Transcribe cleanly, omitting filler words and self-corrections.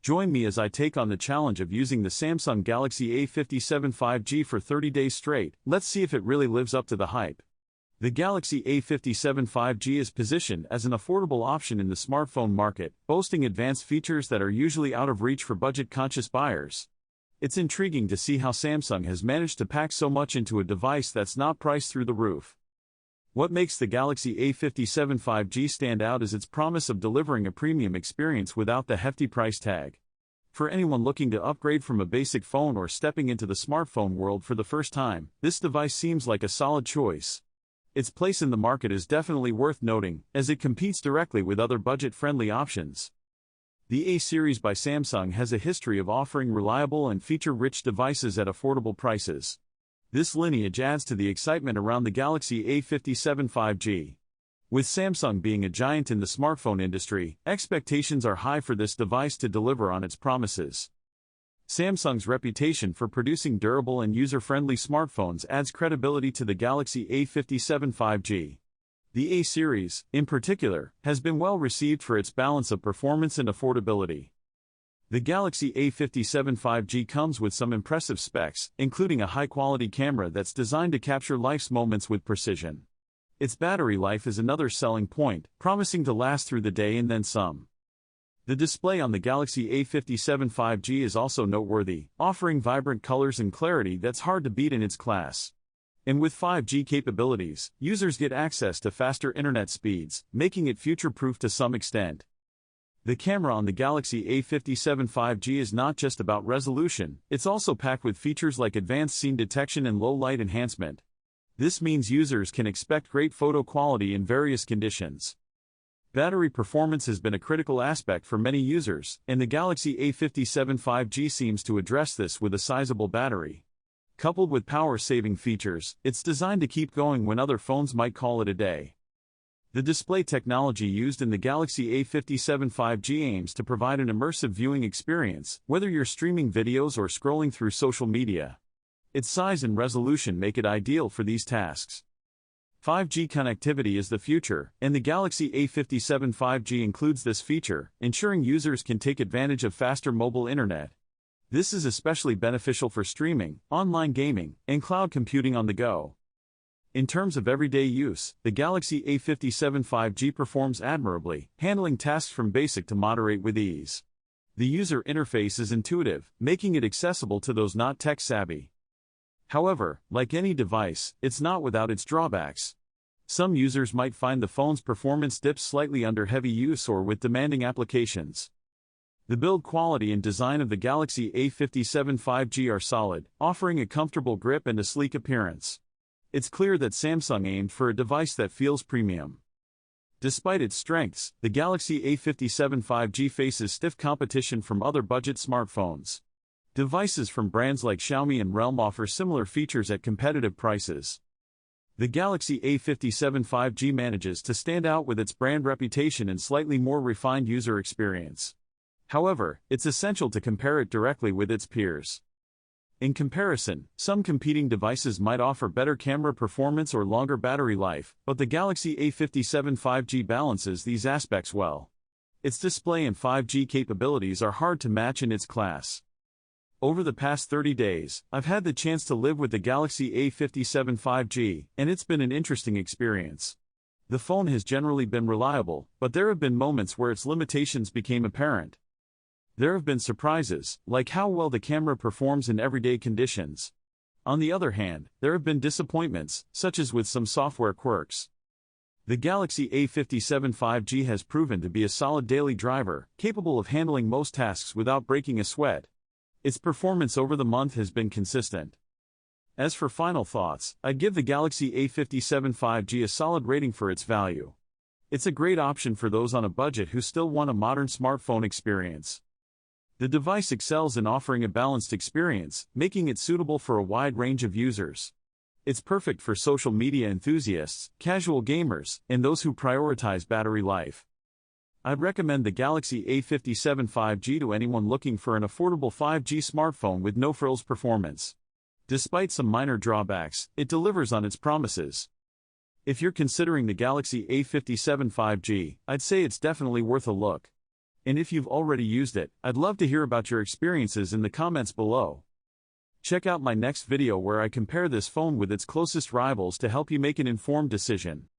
Join me as I take on the challenge of using the Samsung Galaxy A57 5G for 30 days straight. Let's see if it really lives up to the hype. The Galaxy A57 5G is positioned as an affordable option in the smartphone market, boasting advanced features that are usually out of reach for budget-conscious buyers. It's intriguing to see how Samsung has managed to pack so much into a device that's not priced through the roof. What makes the Galaxy A57 5G stand out is its promise of delivering a premium experience without the hefty price tag. For anyone looking to upgrade from a basic phone or stepping into the smartphone world for the first time, this device seems like a solid choice. Its place in the market is definitely worth noting, as it competes directly with other budget-friendly options. The A series by Samsung has a history of offering reliable and feature-rich devices at affordable prices. This lineage adds to the excitement around the Galaxy A57 5G. With Samsung being a giant in the smartphone industry, expectations are high for this device to deliver on its promises. Samsung's reputation for producing durable and user-friendly smartphones adds credibility to the Galaxy A57 5G. The A series, in particular, has been well received for its balance of performance and affordability. The Galaxy A57 5G comes with some impressive specs, including a high-quality camera that's designed to capture life's moments with precision. Its battery life is another selling point, promising to last through the day and then some. The display on the Galaxy A57 5G is also noteworthy, offering vibrant colors and clarity that's hard to beat in its class. And with 5G capabilities, users get access to faster internet speeds, making it future-proof to some extent. The camera on the Galaxy A57 5G is not just about resolution, it's also packed with features like advanced scene detection and low-light enhancement. This means users can expect great photo quality in various conditions. Battery performance has been a critical aspect for many users, and the Galaxy A57 5G seems to address this with a sizable battery. Coupled with power-saving features, it's designed to keep going when other phones might call it a day. The display technology used in the Galaxy A57 5G aims to provide an immersive viewing experience, whether you're streaming videos or scrolling through social media. Its size and resolution make it ideal for these tasks. 5G connectivity is the future, and the Galaxy A57 5G includes this feature, ensuring users can take advantage of faster mobile internet. This is especially beneficial for streaming, online gaming, and cloud computing on the go. In terms of everyday use, the Galaxy A57 5G performs admirably, handling tasks from basic to moderate with ease. The user interface is intuitive, making it accessible to those not tech-savvy. However, like any device, it's not without its drawbacks. Some users might find the phone's performance dips slightly under heavy use or with demanding applications. The build quality and design of the Galaxy A57 5G are solid, offering a comfortable grip and a sleek appearance. It's clear that Samsung aimed for a device that feels premium. Despite its strengths, the Galaxy A57 5G faces stiff competition from other budget smartphones. Devices from brands like Xiaomi and Realme offer similar features at competitive prices. The Galaxy A57 5G manages to stand out with its brand reputation and slightly more refined user experience. However, it's essential to compare it directly with its peers. In comparison, some competing devices might offer better camera performance or longer battery life, but the Galaxy A57 5G balances these aspects well. Its display and 5G capabilities are hard to match in its class. Over the past 30 days, I've had the chance to live with the Galaxy A57 5G, and it's been an interesting experience. The phone has generally been reliable, but there have been moments where its limitations became apparent. There have been surprises, like how well the camera performs in everyday conditions. On the other hand, there have been disappointments, such as with some software quirks. The Galaxy A57 5G has proven to be a solid daily driver, capable of handling most tasks without breaking a sweat. Its performance over the month has been consistent. As for final thoughts, I'd give the Galaxy A57 5G a solid rating for its value. It's a great option for those on a budget who still want a modern smartphone experience. The device excels in offering a balanced experience, making it suitable for a wide range of users. It's perfect for social media enthusiasts, casual gamers, and those who prioritize battery life. I'd recommend the Galaxy A57 5G to anyone looking for an affordable 5G smartphone with no-frills performance. Despite some minor drawbacks, it delivers on its promises. If you're considering the Galaxy A57 5G, I'd say it's definitely worth a look. And if you've already used it, I'd love to hear about your experiences in the comments below. Check out my next video where I compare this phone with its closest rivals to help you make an informed decision.